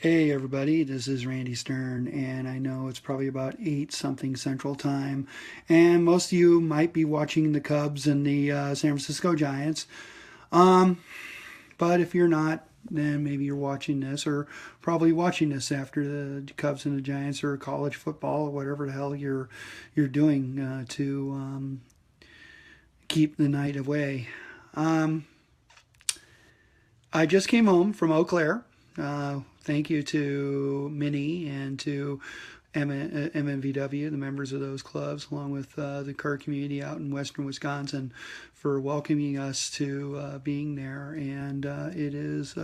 Hey everybody, this is Randy Stern, and I know it's probably about 8 something Central Time, and most of you might be watching the Cubs and the San Francisco Giants. Um, but if you're not, then maybe you're watching this, or probably watching this after the Cubs and the Giants, or college football, or whatever the hell you're doing to keep the night away. Um, I just came home from Eau Claire. Thank you to Minnie and to MMVW, the members of those clubs, along with the Kerr community out in western Wisconsin, for welcoming us to being there. And it is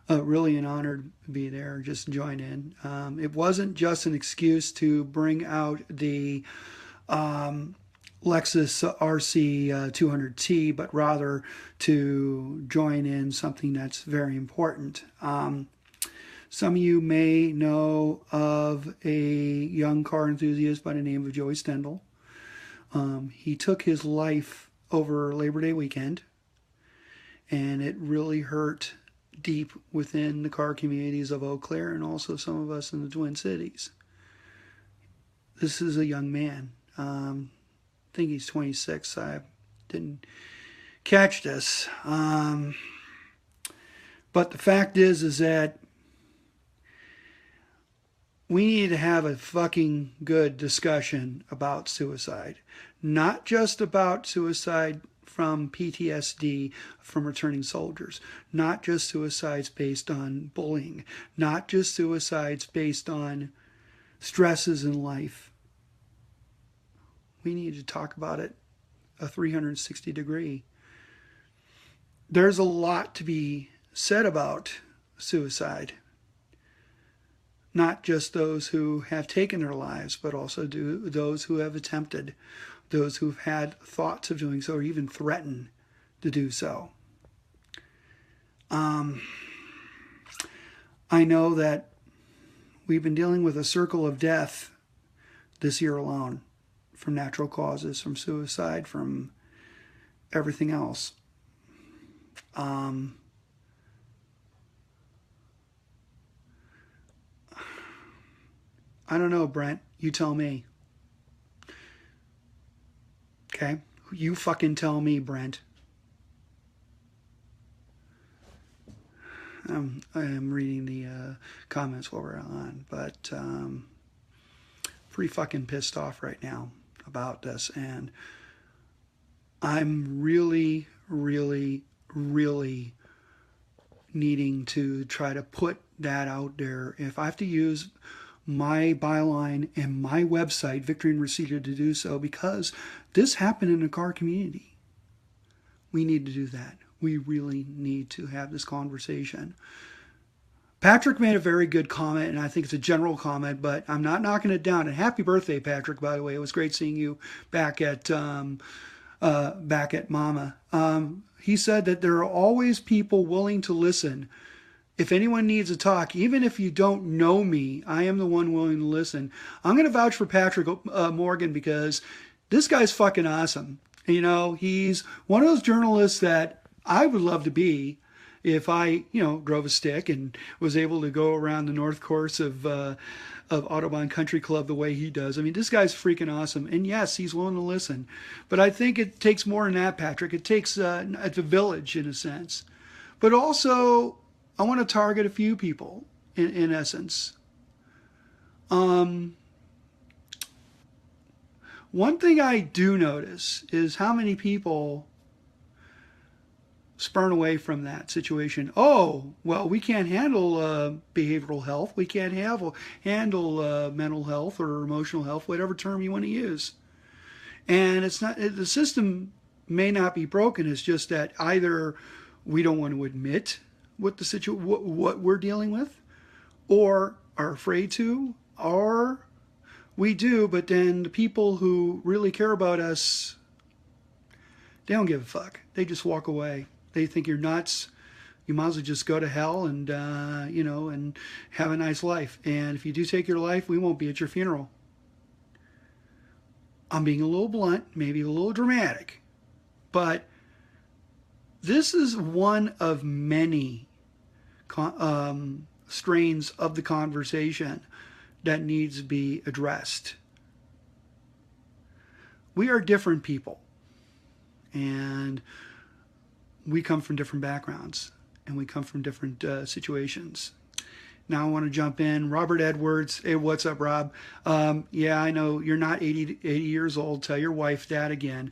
really an honor to be there, just join in. It wasn't just an excuse to bring out the Lexus RC 200T, but rather to join in something that's very important. Some of you may know of a young car enthusiast by the name of Joey Stendhal. He took his life over Labor Day weekend, and it really hurt deep within the car communities of Eau Claire and also some of us in the Twin Cities. This is a young man. I think he's 26. I didn't catch this. But the fact is that we need to have a fucking good discussion about suicide. Not just about suicide from PTSD from returning soldiers. Not just suicides based on bullying. Not just suicides based on stresses in life. We need to talk about it a 360 degree. There's a lot to be said about suicide. Not just those who have taken their lives, but also those who have attempted, those who've had thoughts of doing so or even threatened to do so. I know that we've been dealing with a circle of death this year alone, from natural causes, from suicide, from everything else. I don't know, Brent. You tell me. Okay? You fucking tell me, Brent. I am reading the comments while we're on, but pretty fucking pissed off right now about this, and I'm really, really, really needing to try to put that out there. If I have to use my byline and my website, Victory and Receipt, to do so, because this happened in the car community, we need to do that. We really need to have this conversation. Patrick made a very good comment, and I think it's a general comment, but I'm not knocking it down. And happy birthday, Patrick, by the way. It was great seeing you back at Mama. He said that there are always people willing to listen. If anyone needs to talk, even if you don't know me, I am the one willing to listen. I'm going to vouch for Patrick Morgan because this guy's fucking awesome. You know, he's one of those journalists that I would love to be if I, drove a stick and was able to go around the north course of Audubon Country Club the way he does. I mean, this guy's freaking awesome. And yes, he's willing to listen. But I think it takes more than that, Patrick. It takes a village, in a sense. But also, I want to target a few people, in essence. One thing I do notice is how many people spurn away from that situation. Oh, well, we can't handle behavioral health. We can't handle mental health or emotional health, whatever term you want to use. And it's not, the system may not be broken. It's just that either we don't want to admit what we're dealing with, or are afraid to, or we do, but then the people who really care about us, they don't give a fuck. They just walk away. They think you're nuts. You might as well just go to hell and, and have a nice life. And if you do take your life, we won't be at your funeral. I'm being a little blunt, maybe a little dramatic, but this is one of many strains of the conversation that needs to be addressed. We are different people, and we come from different backgrounds, and we come from different situations. Now I want to jump in. Robert Edwards. Hey, what's up, Rob? Yeah, I know you're not 80 years old. Tell your wife that again.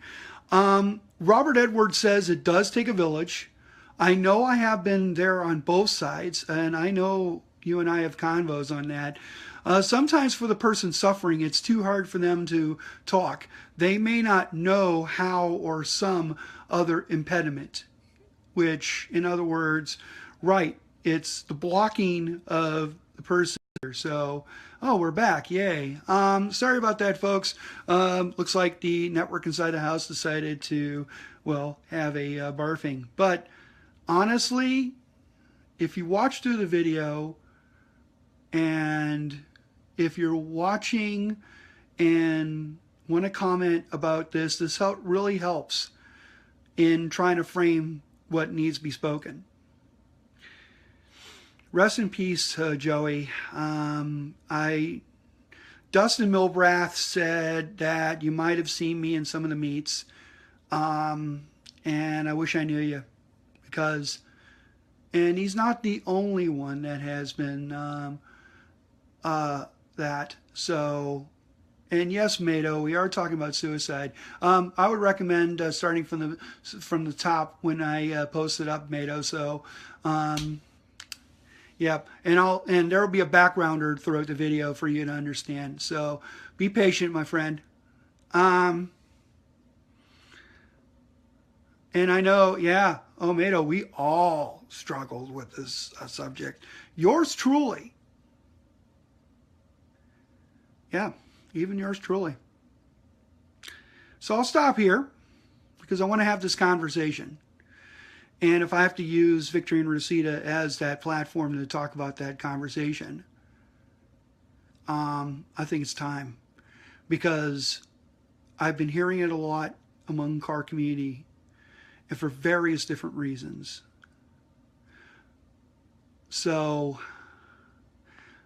Robert Edwards says it does take a village. I know I have been there on both sides, and I know you and I have convos on that. Sometimes for the person suffering, it's too hard for them to talk. They may not know how or some other impediment, which, in other words, right, it's the blocking of the person. So, oh, we're back. Yay. Sorry about that, folks. Looks like the network inside the house decided to, well, have a barfing. But honestly, if you watch through the video, and if you're watching and want to comment about this, this really helps in trying to frame what needs to be spoken. Rest in peace, Joey. Dustin Milbrath said that you might have seen me in some of the meets, and I wish I knew you, because, and he's not the only one that has been that. So, and yes, Mado, we are talking about suicide. I would recommend starting from the top when I post it up, Mado. So, yeah, and there will be a backgrounder throughout the video for you to understand. So, be patient, my friend. And I know, yeah, oh, Mado, we all struggled with this subject. Yours truly. Yeah, even yours truly. So I'll stop here because I want to have this conversation. And if I have to use Victory and Reseda as that platform to talk about that conversation, I think it's time. Because I've been hearing it a lot among the car community, and for various different reasons. So,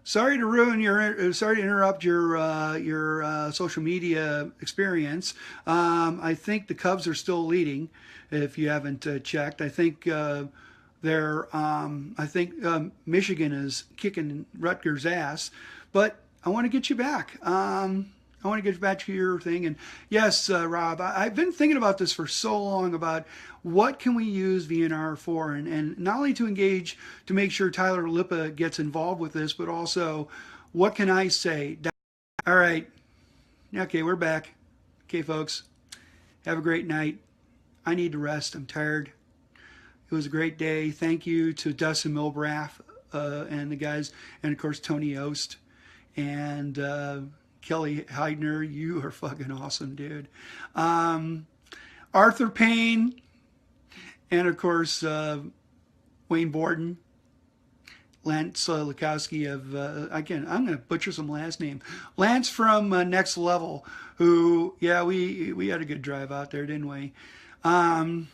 sorry to interrupt your social media experience. I think the Cubs are still leading. If you haven't checked, I think Michigan is kicking Rutgers' ass. But I want to get you back. I want to get back to your thing. And yes, Rob, I've been thinking about this for so long about what can we use VNR for, and not only to engage to make sure Tyler Lippa gets involved with this, but also what can I say? All right. Okay, we're back. Okay, folks. Have a great night. I need to rest. I'm tired. It was a great day. Thank you to Dustin Milbrath and the guys, and of course Tony Ost and Kelly Heidner. You are fucking awesome, dude. Arthur Payne, and of course Wayne Borden, Lance Lukowski of again, I'm going to butcher some last name. Lance from Next Level, who, yeah, we had a good drive out there, didn't we? And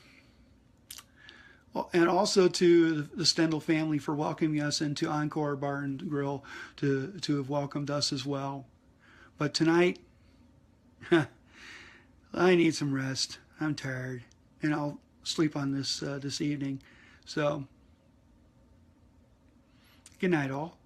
also to the Stendhal family for welcoming us into Encore Bar and Grill to have welcomed us as well. But tonight, I need some rest. I'm tired, and I'll sleep on this this evening. So, good night, all.